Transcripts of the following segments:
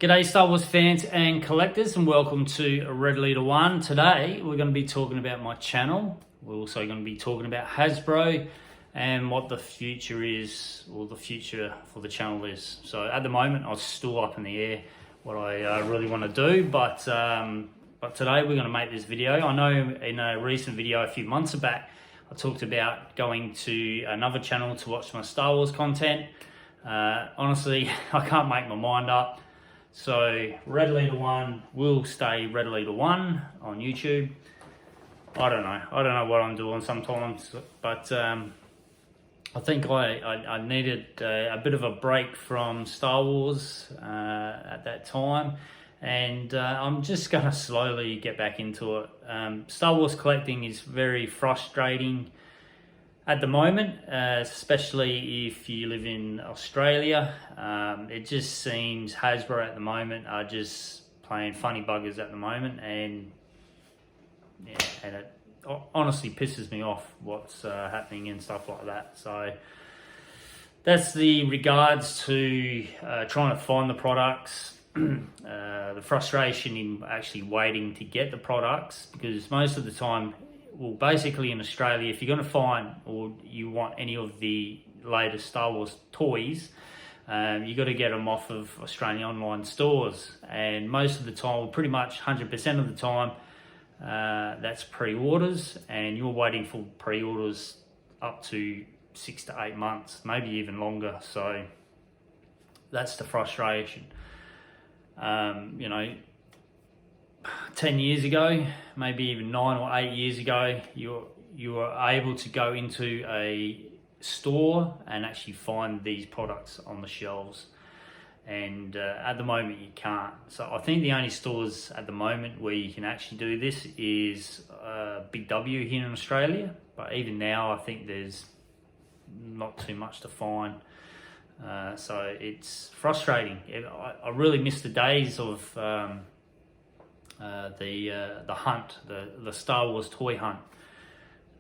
G'day Star Wars fans and collectors, and welcome to Red Leader 1. Today we're going to be talking about my channel. We're also going to be talking about Hasbro and what the future is, or the future for the channel is. So at the moment I'm still up in the air what I really want to do, but today we're going to make this video. I know in a recent video a few months back I talked about going to another channel to watch my Star Wars content. Honestly, I can't make my mind up. So Red Leader 1 will stay Red Leader 1 on YouTube. I don't know what I'm doing sometimes, but I think I needed a bit of a break from Star Wars at that time, and I'm just going to slowly get back into it. Star Wars collecting is very frustrating at the moment, especially if you live in Australia. It just seems Hasbro at the moment are just playing funny buggers at the moment, and it honestly pisses me off what's happening and stuff like that. So that's the regards to trying to find the products, the frustration in actually waiting to get the products, because most of the time, well, basically in Australia, if you're going to find or you want any of the latest Star Wars toys, you got to get them off of Australian online stores, and most of the time, well, pretty much 100% of the time, that's pre-orders, and you're waiting for pre-orders up to 6 to 8 months, maybe even longer. So that's the frustration. 10 years ago, maybe even 9 or 8 years ago, you were able to go into a store and actually find these products on the shelves, and at the moment you can't. So I think the only stores at the moment where you can actually do this is Big W here in Australia, but even now I think there's not too much to find. So it's frustrating. I really miss the days of the hunt, the Star Wars toy hunt,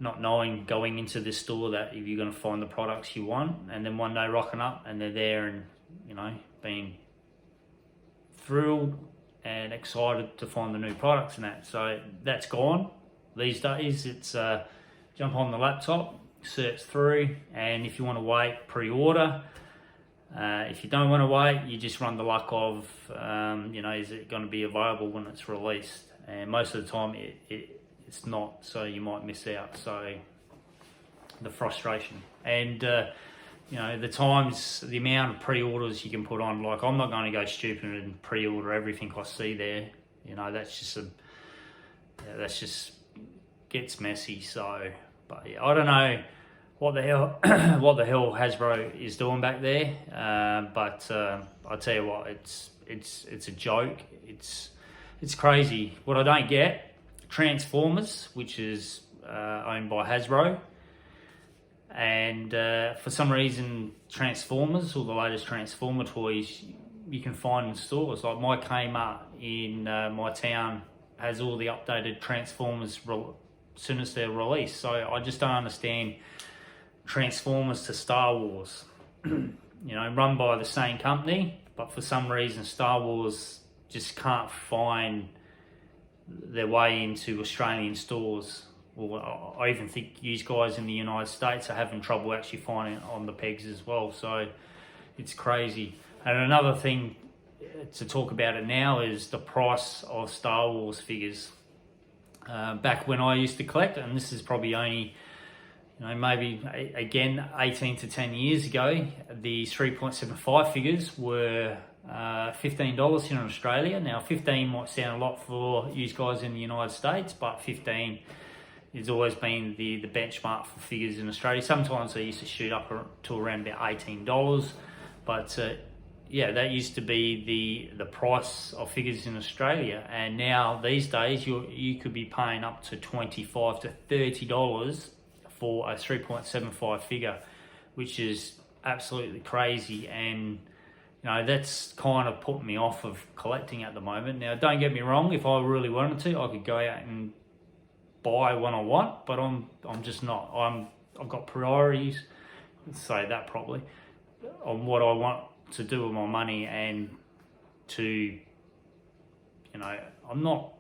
not knowing going into this store that if you're going to find the products you want, and then one day rocking up and they're there, and being thrilled and excited to find the new products and that. So that's gone. These days it's jump on the laptop, search through, and if you want to wait, pre-order. If you don't want to wait, you just run the luck of, is it going to be available when it's released? And most of the time it's not, so you might miss out. So the frustration. And, the amount of pre-orders you can put on, like I'm not going to go stupid and pre-order everything I see there. That's just gets messy. So, but yeah, I don't know what the hell Hasbro is doing back there, but I tell you what, it's a joke. It's crazy. What I don't get, Transformers, which is owned by Hasbro, and for some reason Transformers, or the latest Transformer toys, you can find in stores. Like my Kmart in my town has all the updated Transformers as soon as they're released. So I just don't understand Transformers to Star Wars, run by the same company, but for some reason Star Wars just can't find their way into Australian stores. Well, I even think you guys in the United States are having trouble actually finding it on the pegs as well. So it's crazy. And another thing to talk about it now is the price of Star Wars figures. Back when I used to collect, and this is probably only maybe again 18 to 10 years ago, the 3.75 figures were $15 here in Australia. Now 15 might sound a lot for you guys in the United States, but 15 has always been the benchmark for figures in Australia. Sometimes they used to shoot up to around about $18, but that used to be the price of figures in Australia. And now these days you could be paying up to $25 to $30 for a 3.75 figure, which is absolutely crazy. And that's kind of put me off of collecting at the moment. Now don't get me wrong, if I really wanted to, I could go out and buy one I want, but I'm just not. I've got priorities, let's say that properly, on what I want to do with my money, and to, you know, I'm not,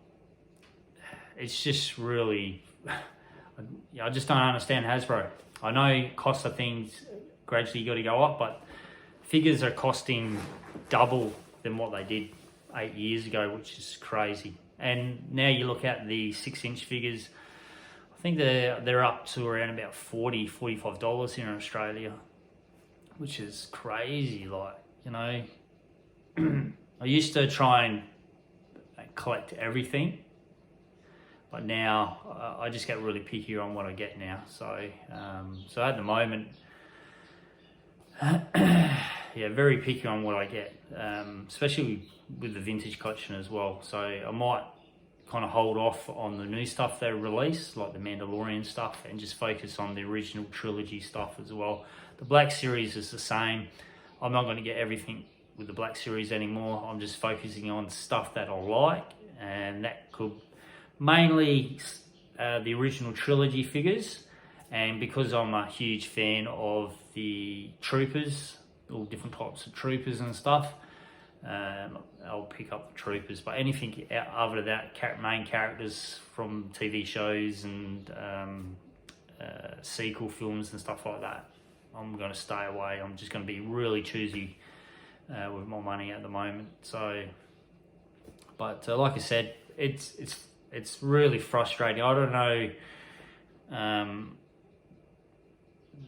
it's just really, I just don't understand Hasbro. I know costs of things gradually got to go up, but figures are costing double than what they did 8 years ago, which is crazy. And now you look at the 6-inch figures, I think they're up to around about $45 here in Australia, which is crazy. Like, you know, I used to try and collect everything, but now I just get really picky on what I get now. So so at the moment, yeah, very picky on what I get, especially with the vintage collection as well. So I might kind of hold off on the new stuff they release, like the Mandalorian stuff, and just focus on the original trilogy stuff as well. The Black Series is the same. I'm not going to get everything with the Black Series anymore. I'm just focusing on stuff that I like, and that could mainly the original trilogy figures. And because I'm a huge fan of the troopers, all different types of troopers and stuff, I'll pick up the troopers. But anything other than that, main characters from TV shows and sequel films and stuff like that, I'm going to stay away. I'm just going to be really choosy with my money at the moment. So, but like I said, it's really frustrating. I don't know.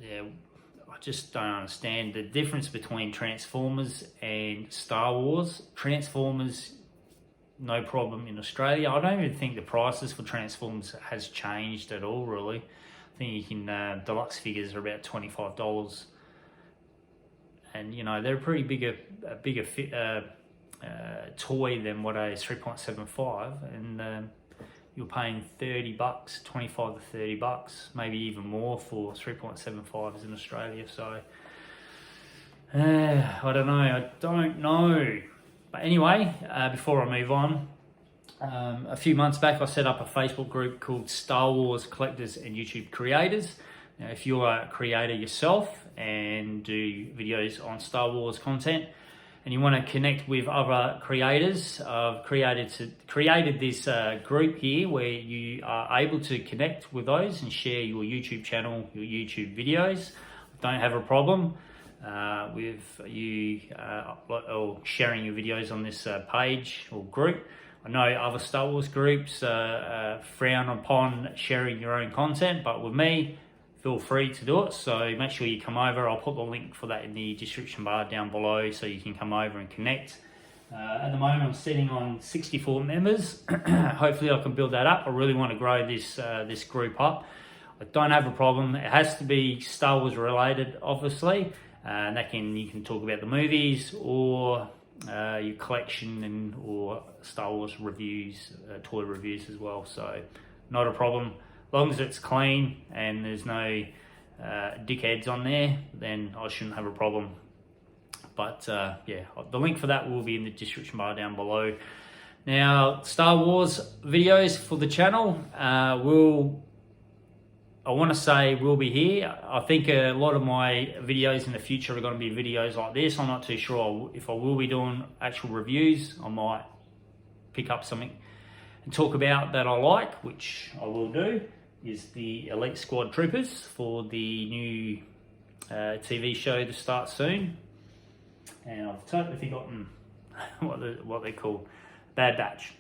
Yeah, I just don't understand the difference between Transformers and Star Wars. Transformers, no problem in Australia. I don't even think the prices for Transformers has changed at all, really. I think you can, deluxe figures are about $25. And, you know, they're a pretty bigger toy than what a 3.75. And you're paying $30, $25 to $30, maybe even more for 3.75s in Australia. So, I don't know. But anyway, before I move on, a few months back I set up a Facebook group called Star Wars Collectors and YouTube Creators. Now, if you're a creator yourself and do videos on Star Wars content, and you want to connect with other creators, I've created this group here where you are able to connect with those and share your YouTube channel, your YouTube videos. Don't have a problem with you or sharing your videos on this page or group. I know other Star Wars groups frown upon sharing your own content, but with me, feel free to do it. So make sure you come over. I'll put the link for that in the description bar down below so you can come over and connect. At the moment I'm sitting on 64 members. Hopefully I can build that up. I really want to grow this group up. I don't have a problem. It has to be Star Wars related, obviously. And you can talk about the movies or your collection or Star Wars reviews, toy reviews as well. So not a problem. As long as it's clean and there's no dickheads on there, then I shouldn't have a problem. But yeah, the link for that will be in the description bar down below. Now, Star Wars videos for the channel will be here. I think a lot of my videos in the future are going to be videos like this. I'm not too sure if I will be doing actual reviews. I might pick up something and talk about that I like, which I will do, is the Elite Squad Troopers for the new TV show to start soon. And I've totally forgotten what they call Bad Batch.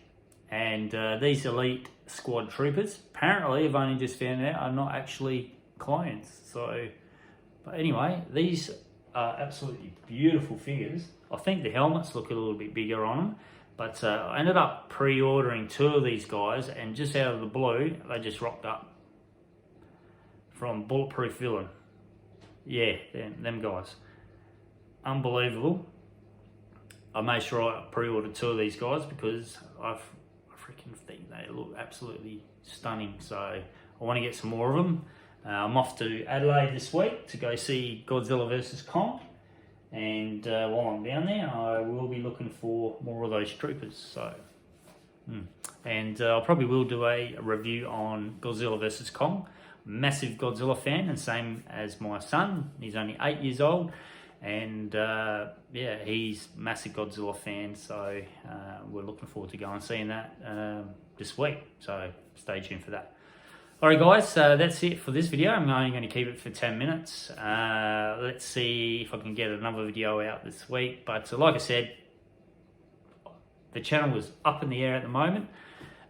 And these Elite Squad Troopers, apparently I've only just found out, are not actually clones. So, but anyway, these are absolutely beautiful figures. I think the helmets look a little bit bigger on them. But I ended up pre-ordering 2 of these guys, and just out of the blue, they just rocked up. From Bulletproof Villain. Yeah, them guys. Unbelievable. I made sure I pre-ordered 2 of these guys because I freaking think they look absolutely stunning. So I want to get some more of them. I'm off to Adelaide this week to go see Godzilla vs. Kong. And while I'm down there, I will be looking for more of those troopers. So, and I probably will do a review on Godzilla vs. Kong. Massive Godzilla fan, and same as my son. He's only 8 years old, And yeah, he's a massive Godzilla fan, so we're looking forward to going and seeing that this week. So stay tuned for that. Alright guys, that's it for this video. I'm only going to keep it for 10 minutes. Let's see if I can get another video out this week. But like I said, the channel is up in the air at the moment.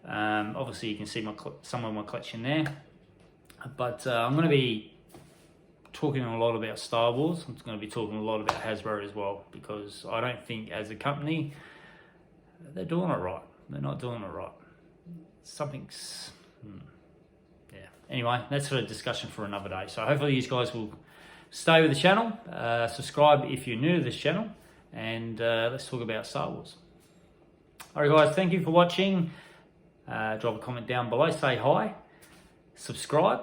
Obviously you can see some of my collection there. But I'm going to be talking a lot about Star Wars. I'm going to be talking a lot about Hasbro as well, because I don't think as a company they're doing it right. They're not doing it right. Something's yeah. Anyway, that's for a discussion for another day. So hopefully you guys will stay with the channel, subscribe if you're new to this channel, and let's talk about Star Wars. Alright guys, thank you for watching. Drop a comment down below, say hi, subscribe,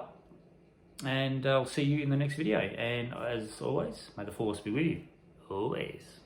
and I'll see you in the next video. And as always, may the force be with you always.